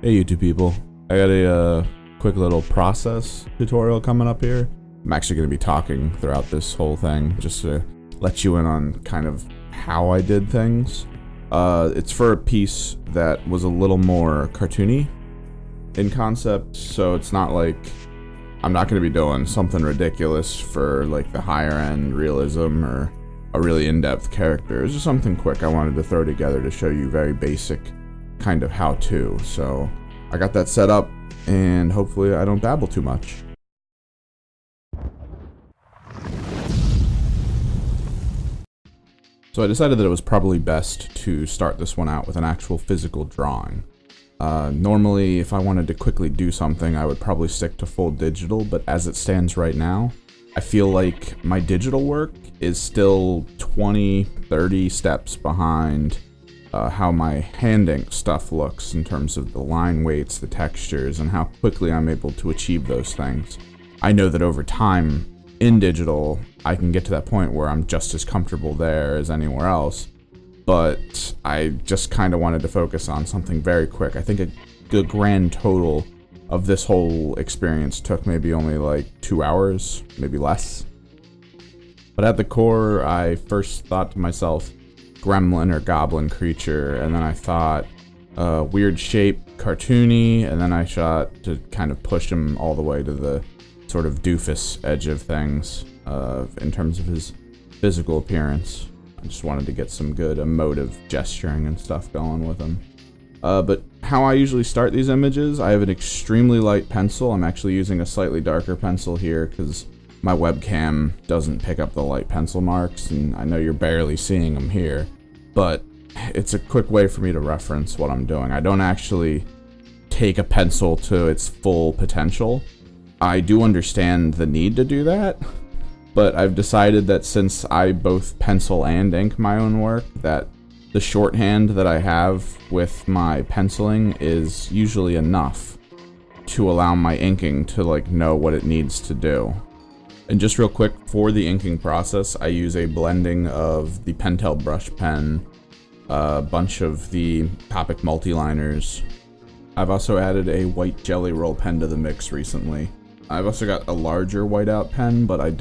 Hey YouTube people, I got a quick little process tutorial coming up here. I'm actually going to be talking throughout this whole thing just to let you in on kind of how I did things. It's for a piece that was a little more cartoony in concept, so it's not like I'm not going to be doing something ridiculous for like the higher end realism or a really in-depth character. It's just something quick I wanted to throw together to show you very basic kind of how-to. So I got that set up and hopefully I don't babble too much. So I decided that it was probably best to start this one out with an actual physical drawing. Normally if I wanted to quickly do something I would probably stick to full digital, but as it stands right now I feel like my digital work is still 20-30 steps behind how my hand ink stuff looks in terms of the line weights, the textures, and how quickly I'm able to achieve those things. I know that over time in digital I can get to that point where I'm just as comfortable there as anywhere else, but I just kind of wanted to focus on something very quick. I think a grand total of this whole experience took maybe only like 2 hours, maybe less. But at the core, I first thought to myself, gremlin or goblin creature, and then I thought weird shape, cartoony, and then I shot to kind of push him all the way to the sort of doofus edge of things in terms of his physical appearance. I just wanted to get some good emotive gesturing and stuff going with him. But how I usually start these images, I have an extremely light pencil. I'm actually using a slightly darker pencil here because my webcam doesn't pick up the light pencil marks, and I know you're barely seeing them here, but it's a quick way for me to reference what I'm doing. I don't actually take a pencil to its full potential. I do understand the need to do that, but I've decided that since I both pencil and ink my own work, that the shorthand that I have with my penciling is usually enough to allow my inking to like know what it needs to do. And just real quick, for the inking process, I use a blending of the Pentel brush pen, a bunch of the Copic multiliners. I've also added a white jelly roll pen to the mix recently. I've also got a larger whiteout pen, but I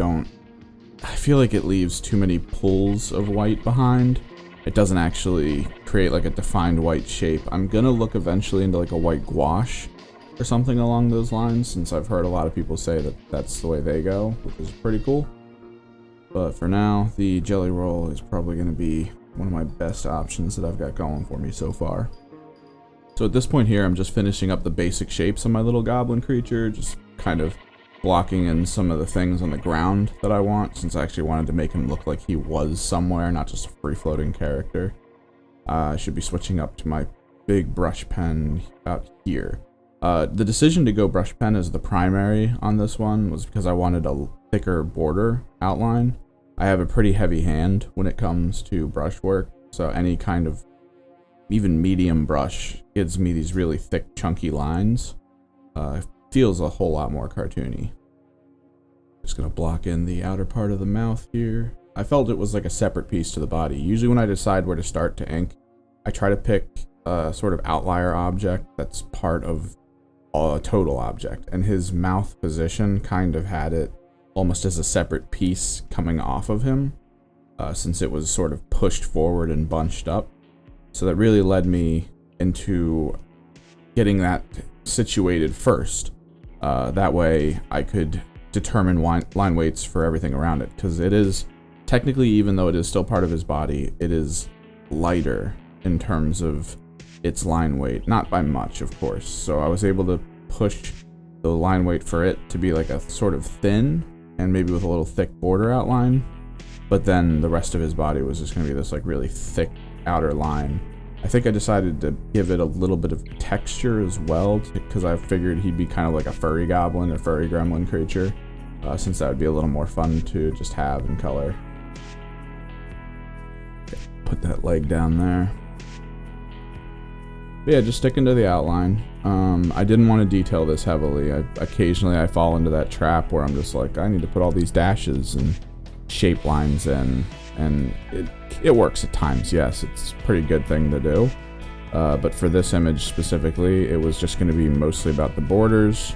feel like it leaves too many pools of white behind. It doesn't actually create like a defined white shape. I'm gonna look eventually into like a white gouache or something along those lines, since I've heard a lot of people say that that's the way they go, which is pretty cool. But for now, the jelly roll is probably gonna be one of my best options that I've got going for me so far. So at this point here, I'm just finishing up the basic shapes of my little goblin creature, just kind of blocking in some of the things on the ground that I want, since I actually wanted to make him look like he was somewhere, not just a free-floating character. I should be switching up to my big brush pen out here. The decision to go brush pen as the primary on this one was because I wanted a thicker border outline. I have a pretty heavy hand when it comes to brush work, so any kind of even medium brush gives me these really thick, chunky lines. Feels a whole lot more cartoony. Just gonna block in the outer part of the mouth here. I felt it was like a separate piece to the body. Usually when I decide where to start to ink, I try to pick a sort of outlier object that's part of a total object, and his mouth position kind of had it almost as a separate piece coming off of him, since it was sort of pushed forward and bunched up. So that really led me into getting that situated first. That way I could determine line weights for everything around it, because it is technically, even though it is still part of his body, it is lighter in terms of its line weight, not by much of course. So I was able to push the line weight for it to be like a sort of thin and maybe with a little thick border outline, but then the rest of his body was just going to be this like really thick outer line. I think I decided to give it a little bit of texture as well, because I figured he'd be kind of like a furry goblin or furry gremlin creature, since that would be a little more fun to just have in color. Okay, put that leg down there. But yeah, just sticking to the outline. I didn't want to detail this heavily. Occasionally I fall into that trap where I'm just like, I need to put all these dashes and shape lines in, and it works at times. Yes, it's a pretty good thing to do, But for this image specifically, it was just going to be mostly about the borders,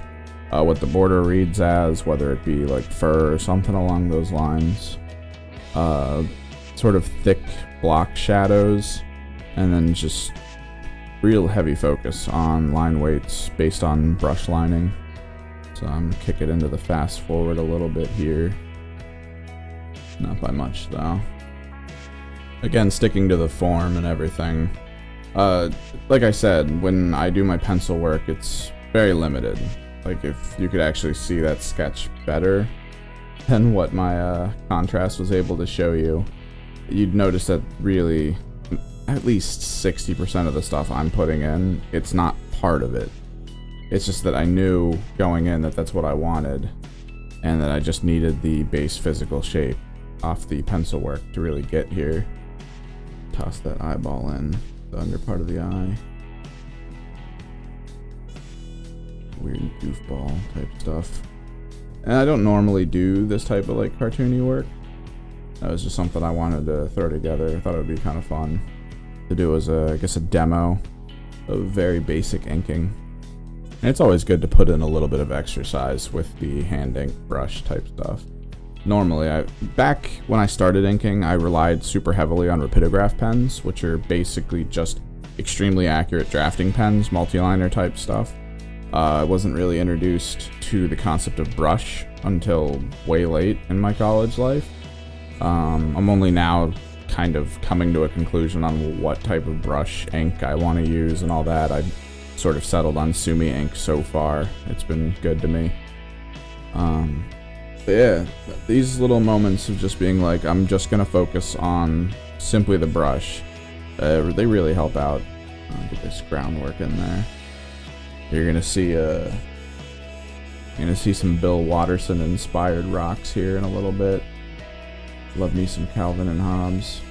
what the border reads as, whether it be like fur or something along those lines. Sort of thick block shadows, and then just real heavy focus on line weights based on brush lining. So I'm gonna kick it into the fast forward a little bit here. Not by much though. Again, sticking to the form and everything. Like I said, when I do my pencil work, it's very limited. Like if you could actually see that sketch better than what my contrast was able to show you, you'd notice that really at least 60% of the stuff I'm putting in, it's not part of it. It's just that I knew going in that that's what I wanted, and that I just needed the base physical shape off the pencil work to really get here. Toss that eyeball in, the under part of the eye. Weird goofball type stuff. And I don't normally do this type of like cartoony work. That was just something I wanted to throw together. I thought it would be kind of fun to do as I guess a demo of very basic inking. And it's always good to put in a little bit of exercise with the hand ink brush type stuff. Normally, back when I started inking, I relied super heavily on rapidograph pens, which are basically just extremely accurate drafting pens, multi-liner type stuff. I wasn't really introduced to the concept of brush until way late in my college life. I'm only now kind of coming to a conclusion on what type of brush ink I want to use and all that. I've sort of settled on Sumi ink so far. It's been good to me. But yeah, these little moments of just being like, I'm just going to focus on simply the brush, they really help out. I'll get this groundwork in there. You're gonna see some Bill Watterson inspired rocks here in a little bit. Love me some Calvin and Hobbes.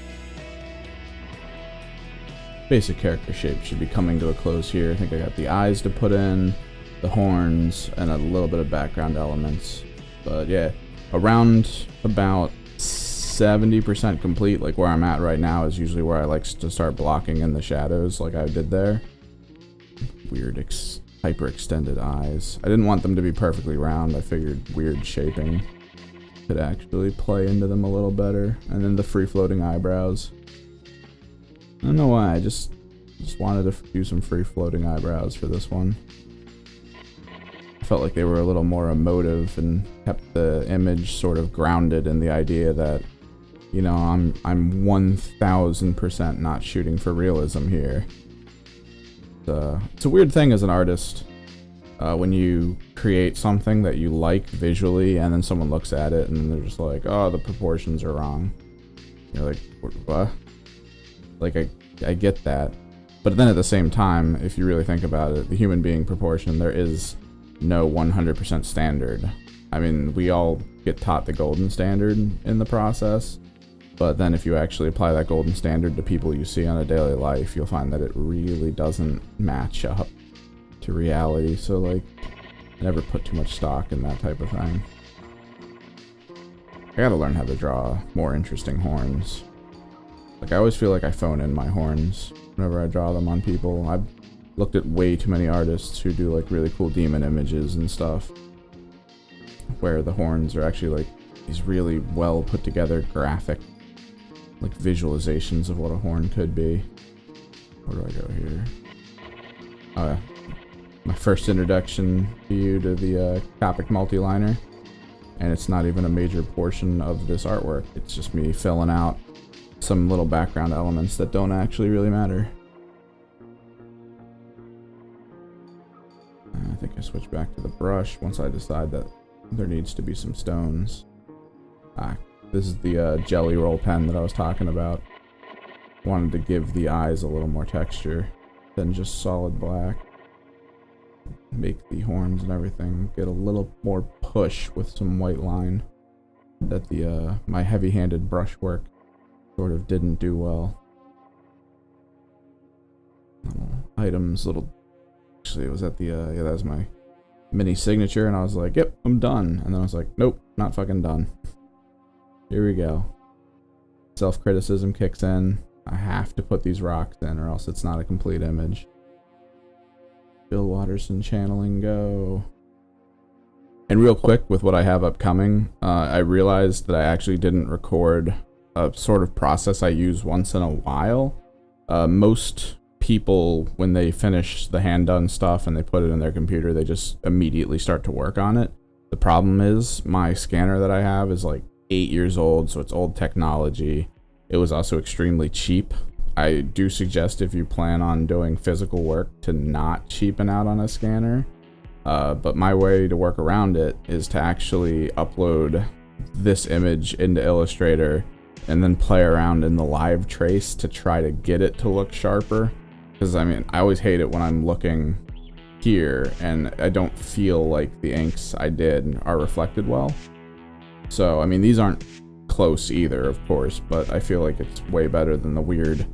Basic character shape should be coming to a close here. I think I got the eyes to put in, the horns, and a little bit of background elements. But yeah, around about 70% complete, like where I'm at right now is usually where I like to start blocking in the shadows like I did there. Weird hyper-extended eyes. I didn't want them to be perfectly round. I figured weird shaping could actually play into them a little better. And then the free-floating eyebrows. I don't know why, I just wanted to do some free-floating eyebrows for this one. I felt like they were a little more emotive and kept the image sort of grounded in the idea that, you know, I'm 1000% not shooting for realism here. It's a weird thing as an artist when you create something that you like visually and then someone looks at it and they're just like, oh, the proportions are wrong. You're like, what? Like, I get that. But then at the same time, if you really think about it, the human being proportion, there is no 100% standard. I mean, we all get taught the golden standard in the process. But then if you actually apply that golden standard to people you see on a daily life, you'll find that it really doesn't match up to reality. So like, I never put too much stock in that type of thing. I gotta learn how to draw more interesting horns. Like, I always feel like I phone in my horns whenever I draw them on people. I've looked at way too many artists who do like really cool demon images and stuff, where the horns are actually like these really well put together graphic like visualizations of what a horn could be. Where do I go here? Oh yeah. My first introduction to you to the Copic multi-liner, and it's not even a major portion of this artwork. It's just me filling out some little background elements that don't actually really matter. I think I switch back to the brush once I decide that there needs to be some stones. This is the jelly roll pen that I was talking about. Wanted to give the eyes a little more texture than just solid black. Make the horns and everything get a little more push with some white line that the my heavy-handed brush work sort of didn't do well. Little items, actually it was at the yeah, that was my mini signature, and I was like, yep, I'm done. And then I was like, nope, not fucking done. Here we go. Self-criticism kicks in. I have to put these rocks in or else it's not a complete image. Bill Watterson channeling, go. And real quick, with what I have upcoming, I realized that I actually didn't record a sort of process I use once in a while. Most people, when they finish the hand-done stuff and they put it in their computer, they just immediately start to work on it. The problem is, my scanner that I have is like 8 years old, so it's old technology. It was also extremely cheap. I do suggest, if you plan on doing physical work, to not cheapen out on a scanner. But my way to work around it is to actually upload this image into Illustrator and then play around in the live trace to try to get it to look sharper. Because, I mean, I always hate it when I'm looking here and I don't feel like the inks I did are reflected well. So, I mean, these aren't close either, of course, but I feel like it's way better than the weird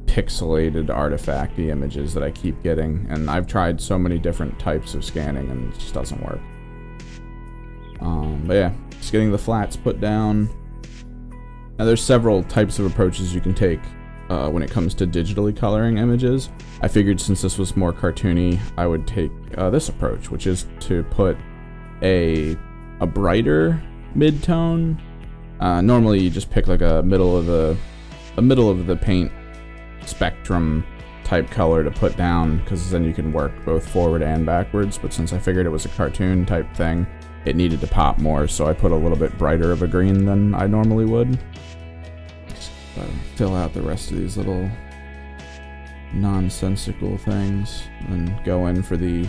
pixelated artifacty images that I keep getting, and I've tried so many different types of scanning and it just doesn't work. But yeah, just getting the flats put down. Now there's several types of approaches you can take when it comes to digitally coloring images. I figured since this was more cartoony, I would take this approach, which is to put a brighter mid-tone. Normally you just pick like a middle of the paint spectrum type color to put down, because then you can work both forward and backwards, but since I figured it was a cartoon type thing, it needed to pop more, so I put a little bit brighter of a green than I normally would. Just fill out the rest of these little nonsensical things, and go in for the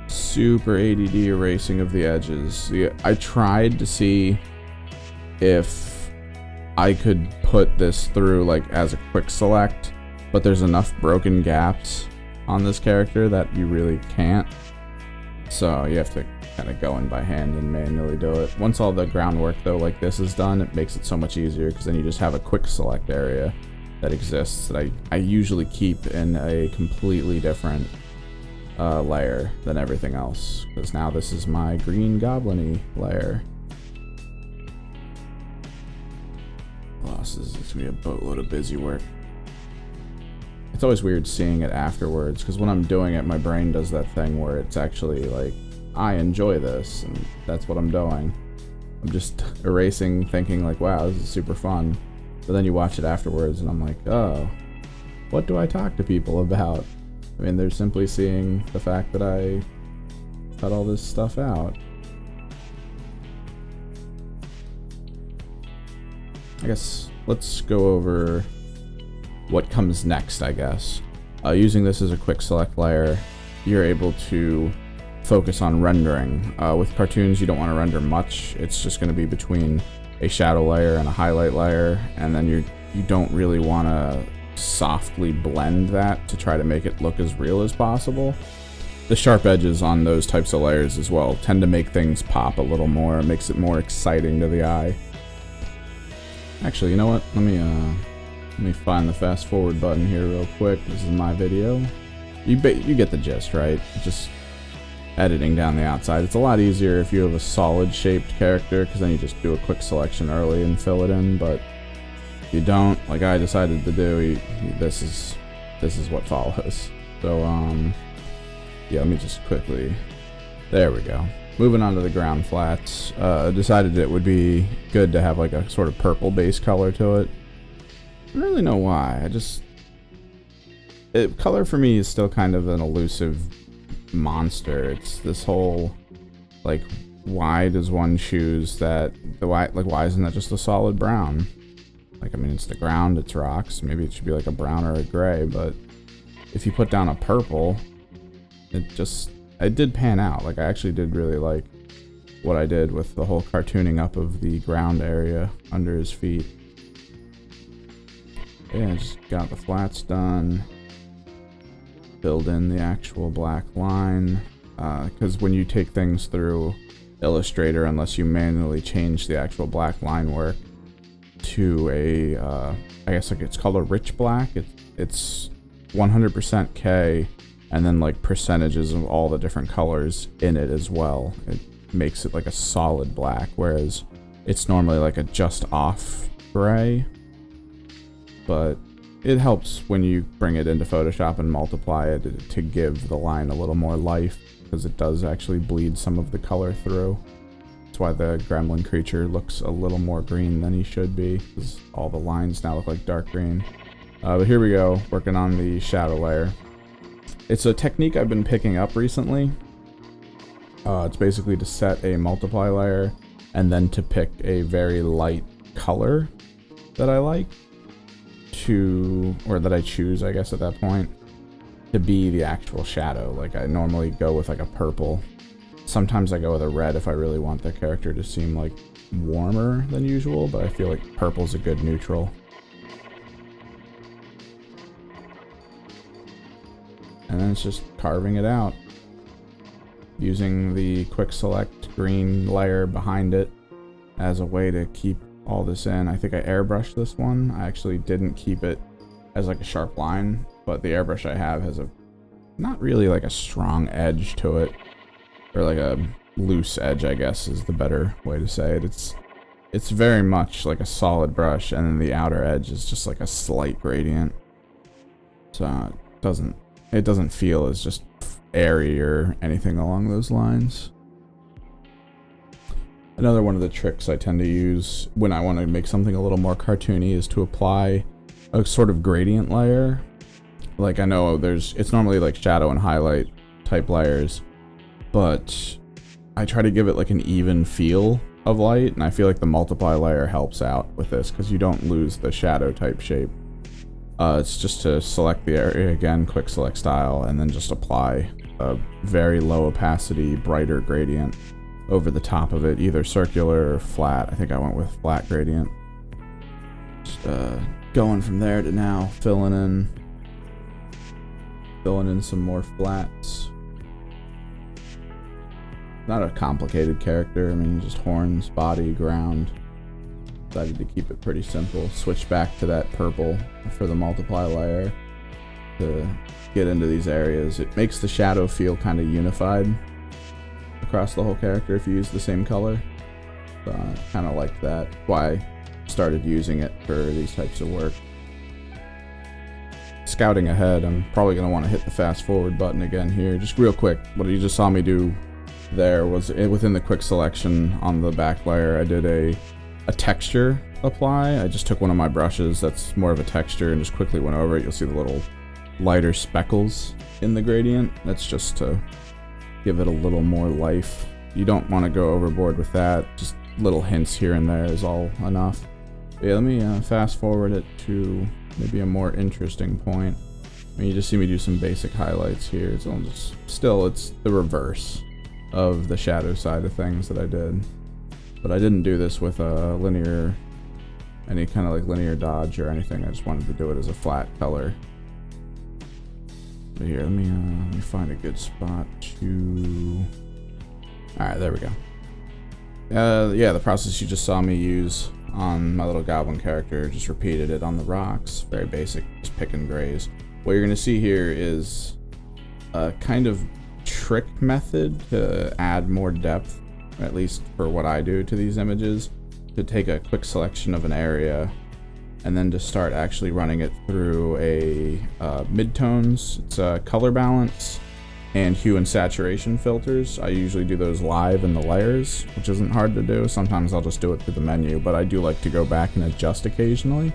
super ADD erasing of the edges. I tried to see if I could put this through like as a quick select, but there's enough broken gaps on this character that you really can't. So you have to kind of go in by hand and manually do it. Once all the groundwork though like this is done, it makes it so much easier, because then you just have a quick select area that exists that I usually keep in a completely different layer than everything else, because now this is my green goblin-y layer. It's gonna be a boatload of busy work. It's always weird seeing it afterwards, because when I'm doing it, my brain does that thing where it's actually like, I enjoy this, and that's what I'm doing. I'm just erasing, thinking like, wow, this is super fun. But then you watch it afterwards, and I'm like, oh, what do I talk to people about? I mean, they're simply seeing the fact that I cut all this stuff out. I guess let's go over what comes next, I guess. Using this as a quick select layer, you're able to focus on rendering. With cartoons, you don't want to render much. It's just going to be between a shadow layer and a highlight layer, and then you don't really want to softly blend that to try to make it look as real as possible. The sharp edges on those types of layers as well tend to make things pop a little more. It makes it more exciting to the eye. Actually, you know what? Let me find the fast forward button here real quick. This is my video. You get the gist, right? Just editing down the outside. It's a lot easier if you have a solid shaped character, because then you just do a quick selection early and fill it in. But if you don't, like I decided to do, this is what follows. So yeah, let me just quickly. There we go. Moving on to the ground flats, decided it would be good to have like a sort of purple base color to it. I don't really know why. Color for me is still kind of an elusive monster. It's this whole, like, why does one choose that? Why isn't that just a solid brown? Like, I mean, it's the ground, it's rocks. Maybe it should be like a brown or a gray, but if you put down a purple, it did pan out. Like, I actually did really like what I did with the whole cartooning up of the ground area under his feet. Yeah, I just got the flats done. Filled in the actual black line. Because when you take things through Illustrator, unless you manually change the actual black line work to a, I guess like it's called a rich black. It's 100% K. And then like percentages of all the different colors in it as well. It makes it like a solid black, whereas it's normally like a just off gray. But it helps when you bring it into Photoshop and multiply it to give the line a little more life, because it does actually bleed some of the color through. That's why the gremlin creature looks a little more green than he should be, because all the lines now look like dark green. But here we go, working on the shadow layer. It's a technique I've been picking up recently. It's basically to set a multiply layer and then to pick a very light color that I like or that I choose, I guess, at that point, to be the actual shadow. Like, I normally go with like a purple. Sometimes I go with a red if I really want the character to seem like warmer than usual, but I feel like purple's a good neutral. And then it's just carving it out using the quick select green layer behind it as a way to keep all this in. I think I airbrushed this one. I actually didn't keep it as like a sharp line, but the airbrush I have has a not really like a strong edge to it, or like a loose edge, I guess is the better way to say it. It's very much like a solid brush, and then the outer edge is just like a slight gradient. So it doesn't feel as just airy or anything along those lines. Another one of the tricks I tend to use when I want to make something a little more cartoony is to apply a sort of gradient layer. Like, I know it's normally like shadow and highlight type layers, but I try to give it like an even feel of light, and I feel like the multiply layer helps out with this because you don't lose the shadow type shape. It's just to select the area again, quick select style, and then just apply a very low opacity, brighter gradient over the top of it, either circular or flat. I think I went with flat gradient. Just going from there to now filling in some more flats. Not a complicated character. I mean, just horns, body, ground. Decided to keep it pretty simple. Switch back to that purple for the multiply layer to get into these areas. It makes the shadow feel kind of unified across the whole character if you use the same color. So I kind of like that. Why I started using it for these types of work. Scouting ahead, I'm probably going to want to hit the fast forward button again here. Just real quick, what you just saw me do there was within the quick selection on the back layer, I did a texture apply. I just took one of my brushes that's more of a texture and just quickly went over it. You'll see the little lighter speckles in the gradient. That's just to give it a little more life. You don't want to go overboard with that. Just little hints here and there is all enough. But yeah, let me fast forward it to maybe a more interesting point. I mean, you just see me do some basic highlights here. It's the reverse of the shadow side of things that I did. But I didn't do this with a any kind of like linear dodge or anything. I just wanted to do it as a flat color. But here, let me find a good spot to... Alright, there we go. Yeah, the process you just saw me use on my little goblin character, just repeated it on the rocks. Very basic, just pick and graze. What you're going to see here is a kind of trick method to add more depth, at least for what I do to these images, to take a quick selection of an area and then to start actually running it through a midtones. It's a color balance and hue and saturation filters. I usually do those live in the layers, which isn't hard to do. Sometimes I'll just do it through the menu, but I do like to go back and adjust occasionally.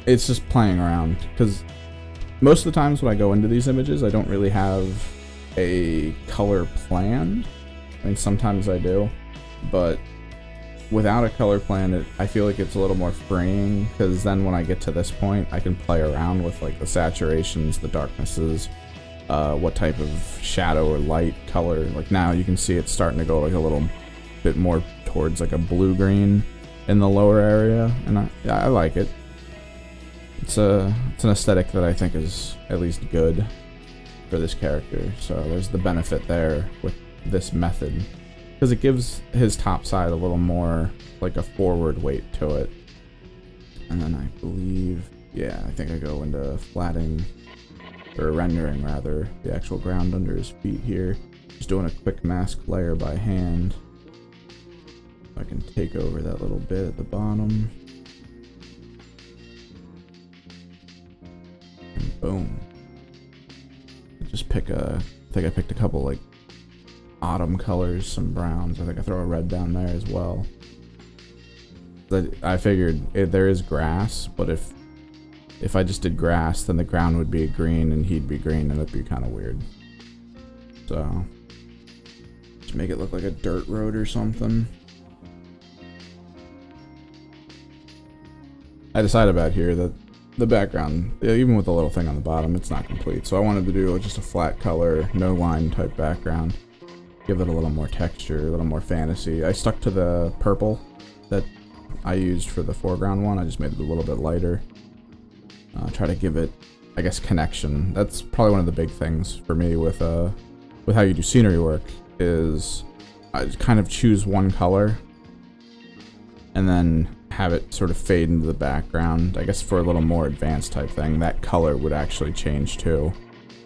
It's just playing around, because most of the times when I go into these images, I don't really have a color planned. I mean, sometimes I do, but without a color plan, I feel like it's a little more freeing, because then when I get to this point, I can play around with like the saturations, the darknesses, what type of shadow or light color. Like now you can see it's starting to go like a little bit more towards like a blue-green in the lower area, and I like it. It's an aesthetic that I think is at least good for this character, so there's the benefit there with this method, because it gives his top side a little more like a forward weight to it. And then I believe, yeah, I think I go into flatting, or rendering rather, the actual ground under his feet here. Just doing a quick mask layer by hand. I can take over that little bit at the bottom. Boom. Just pick I think I picked a couple like autumn colors, some browns. I think I throw a red down there as well. I figured there is grass, but if I just did grass, then the ground would be green and he'd be green, and it'd be kind of weird. So just make it look like a dirt road or something. I decided about here that the background, even with the little thing on the bottom, it's not complete. So I wanted to do just a flat color, no line type background. Give it a little more texture, a little more fantasy. I stuck to the purple that I used for the foreground one. I just made it a little bit lighter. Try to give it, I guess, connection. That's probably one of the big things for me with how you do scenery work, is I just kind of choose one color and then have it sort of fade into the background. I guess for a little more advanced type thing, that color would actually change too.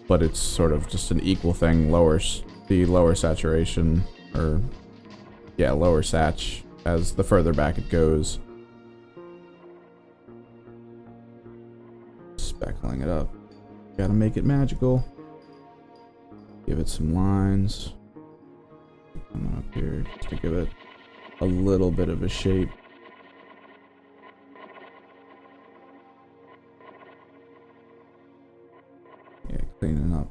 But it's sort of just an equal thing, the lower saturation, or yeah, lower satch as the further back it goes. Speckling it up. Gotta make it magical. Give it some lines. Coming up here just to give it a little bit of a shape. Yeah, cleaning up.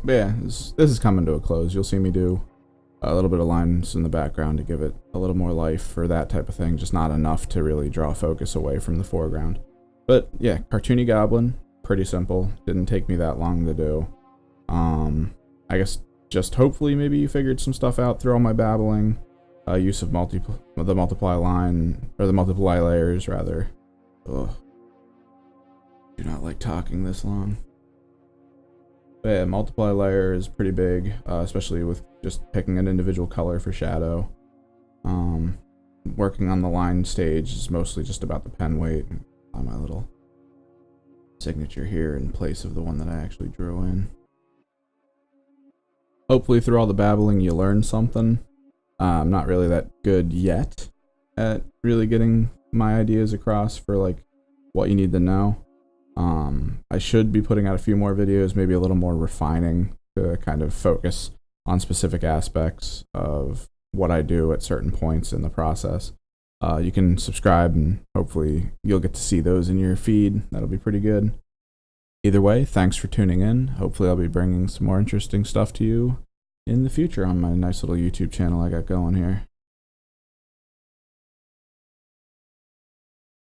But yeah, this is coming to a close. You'll see me do a little bit of lines in the background to give it a little more life for that type of thing. Just not enough to really draw focus away from the foreground. But yeah, cartoony goblin, pretty simple. Didn't take me that long to do. I guess just hopefully maybe you figured some stuff out through all my babbling. Use of the multiply line, or the multiply layers rather. Ugh. Do not like talking this long. But yeah, multiply layer is pretty big, especially with just picking an individual color for shadow. Working on the line stage is mostly just about the pen weight. On my little signature here in place of the one that I actually drew in. Hopefully through all the babbling you learned something. I'm not really that good yet at really getting my ideas across for like what you need to know. I should be putting out a few more videos, maybe a little more refining to kind of focus on specific aspects of what I do at certain points in the process. You can subscribe and hopefully you'll get to see those in your feed. That'll be pretty good. Either way, thanks for tuning in. Hopefully I'll be bringing some more interesting stuff to you in the future on my nice little YouTube channel I got going here.